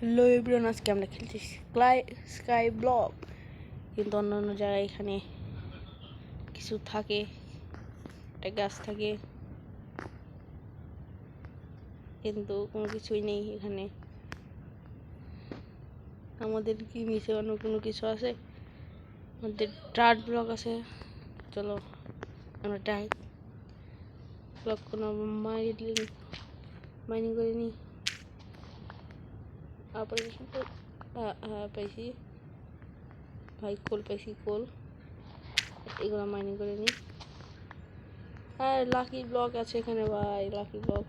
Hello everyone, আজকে আমরা খেলছি স্কাই ব্লক। কিন্তু অন্যান্য জায়গায় এখানে কিছু থাকে, একটা গাছ থাকে, কিন্তু কোনো কিছুই নেই এখানে। আমাদের কি নিচে অন্য কোনো কিছু আছে? আমাদের ডার্ট ব্লক আছে। চলো আমরা ডার্ট ব্লক কোনো মাইনিং করে নিই। অপারেশন পাইছি ভাই, কোল পাইছি, কোল এগুলো মাইনিং করে নিই। হ্যাঁ, লাকি ব্লক আছে এখানে ভাই, লাকি ব্লক।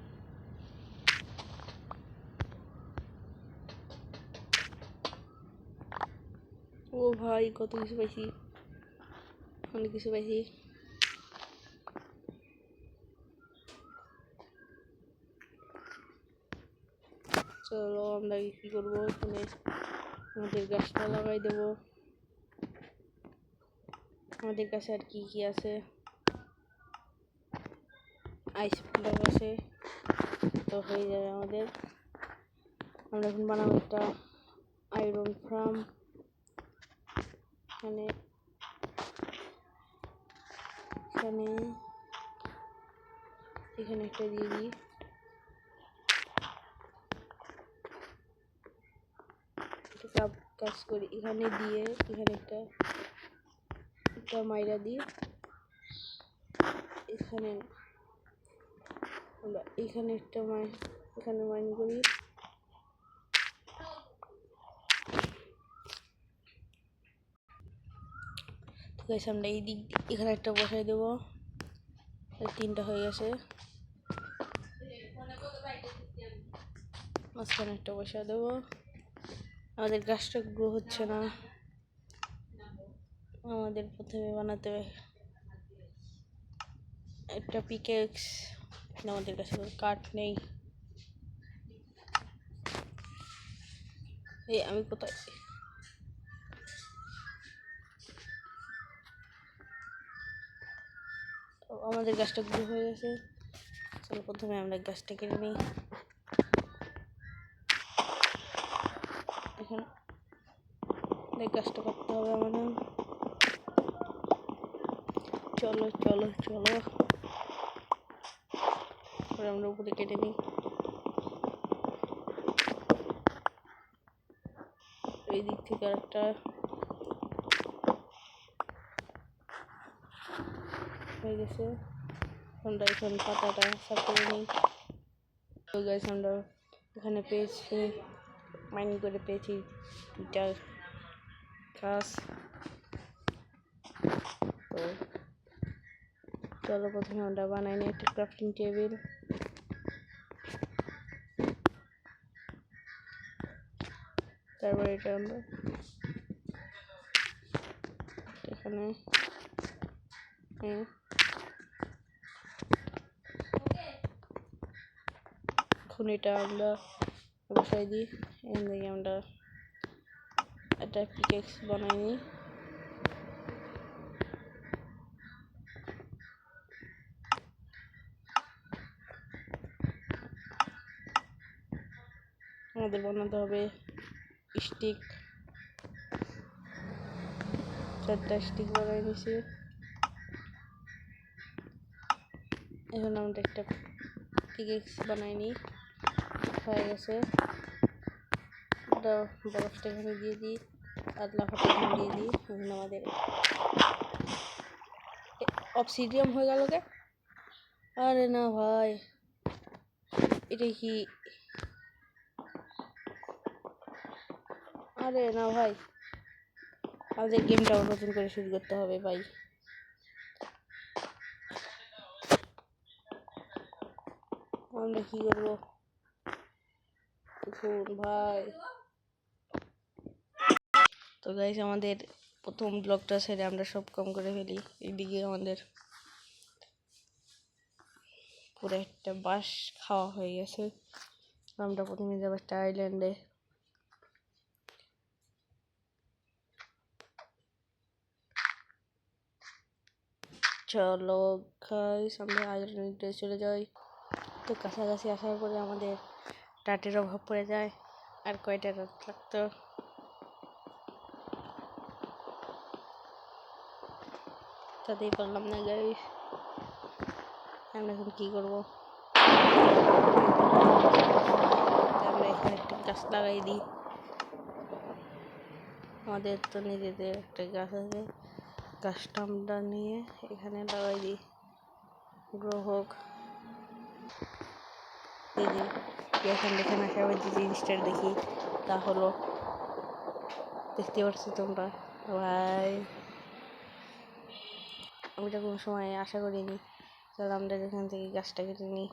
ও ভাই, কত কিছু পাইছি, অনেক কিছু পাইছি। চলো আমরা কি করবো, এখানে আমাদের গাছটা লাগাই দেবো। আমাদের কাছে আর কি কি আছে? আইস ব্লক আছে, তো হয়ে যাবে আমাদের। আমরা এখন বানাবো একটা আয়রন ফার্ম। এখানে এখানে এখানে একটা দিয়ে দিই। কাজ করি এখানে দিয়ে, এখানে একটা মাইরা দিই। এখানে একটা এখানে মাইন করি। ঠিক আছে, আমরা এই দিক এখানে একটা বসাই দেবো। তিনটা হয়ে গেছে, মাঝখানে একটা বসা দেবো। আমাদের গাছটা গ্রো হচ্ছে না, আমাদের প্রথমে বানাতে হবে একটা পিকেক্স। আমাদের কাছে কাঠ নেই। এই আমি কোথায়? আমাদের গাছটা গ্রো হয়ে গেছে। চলো প্রথমে আমরা গাছটা কেটে নিই। এখন গাছটা কাটতে হবে আমাদের। চলো চলো চলো, আমরা উপরে কেটে নিই। এই দিক থেকে একটা হয়ে গেছে। আমরা এখন পাতাটা সাফ করে নিই। তো গাইস, আমরা এখানে পেয়েছি, মাইনিং করে পেয়েছি দুইটা গাছ। তো চলো প্রথমে আমরা বানাই নিই একটা ক্রাফটিং টেবিল। তারপরে এটা আমরা এখানে এখন এটা আমরা বসাই দিই। এখান থেকে আমরা একটা পিকেক্স বানাই নিই। আমাদের বানাতে হবে স্টিক, 4টা স্টিক বানাই নিছি। এখন আমরা একটা পিকেক্স বানাই নিই, হয়ে গেছে। বরফটা এখানে দিয়ে দিই আর লাফাটা এখানে দিয়ে দিই। এখন আমাদের অবসিডিয়াম হয়ে গেল কে? আরে না ভাই, এটা কি? আরে না ভাই, আমাদের গেমটাও নতুন করে শুরু করতে হবে ভাই। আমরা কি করবো ভাই? তো গাইস, আমাদের প্রথম ব্লকটা ছেড়ে আমরা সব কম করে ফেলি। এইদিকে আমাদের পুরো একটা বাঁশ খাওয়া হয়ে গেছে। আমরা প্রথমে যাবো একটা আইল্যান্ডে। চলো গাইস, আমরা আইল্যান্ডে চলে যাই। তো কাছাকাছি আসার পরে আমাদের টাটের অভাব পড়ে যায়। আর কয়টা রাত লাগতো? তাতেই পারলাম না গাইস। আমরা এখন কি করবো? আমরা এখানে একটা গাছ লাগাই দিই। আমাদের তো নিজেদের একটা গাছ আছে, গাছটা আমরা নিয়ে এখানে লাগাই দিই, গ্রো হোক। এই যে এখানে এখানে আসে আমি যে জিনিসটা দেখি তা হলো, দেখতে পাচ্ছি তোমরা ভাই, আমি তো কোনো সময় আশা করিনি। তাহলে আমরা এখান থেকে গাছটা কেটে নিই।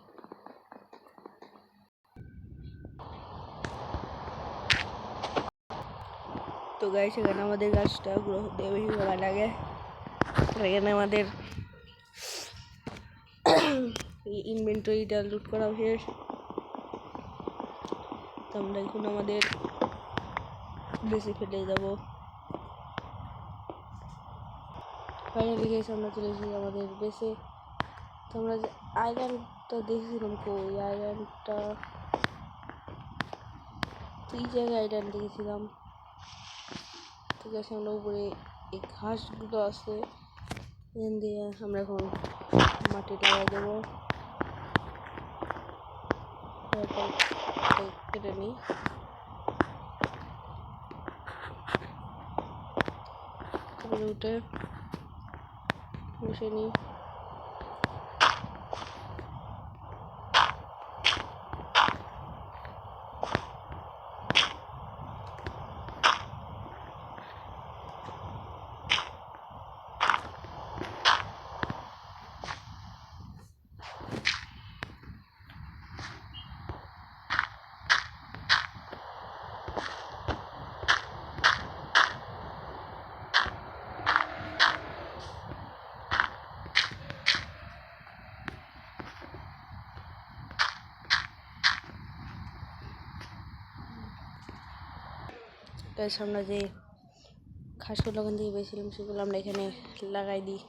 তো গাইস এখানে আমাদের গাছটা গ্রো হতে বেশি সময় লাগে। এখানে আমাদের ইনভেন্টরিটা লুট করা শেষ। তো আমরা এখন আমাদের বেসে ফেলে যাবো। ফাইনালি গাইস আমরা চলে এসেছি আমাদের বেসে। তো আমরা যে আইল্যান্ডটা দেখেছিলাম, ওই আইল্যান্ডটা এই জায়গায় আইল্যান্ড দেখেছিলাম। ঠিক আছে, আমরা উপরে এই ঘাসগুলো আছে, এখান দিয়ে আমরা এখন মাটি লাগাই দেবো। তারপর কেটে নিই। তারপরে উঠে বসে নিই। গাইস আমরা যে ঘাসগুলো ওখান থেকে পেয়েছিলাম সেগুলো আমরা এখানে লাগাই দিই।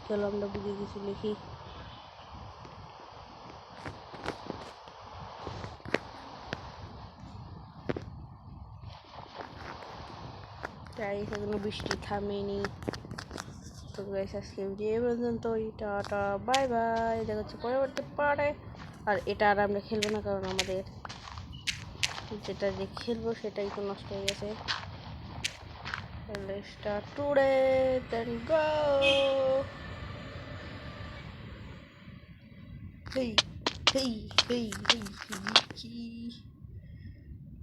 চলো আমরা বুঝে কিছু লিখি। তাই এখনো বৃষ্টি থামেনি। তো গাইস আজকে ভিডিও এই পর্যন্তই। টাটা বাই বাই, দেখা হচ্ছে পরবর্তী পার্টে। আর এটা আর আমরা খেলবো না, কারণ আমাদের যেটা যে খেলবো সেটাই তো নষ্ট হয়ে গেছে। Let's start today, then go. Hey, hey, hey, hey, hey, hey.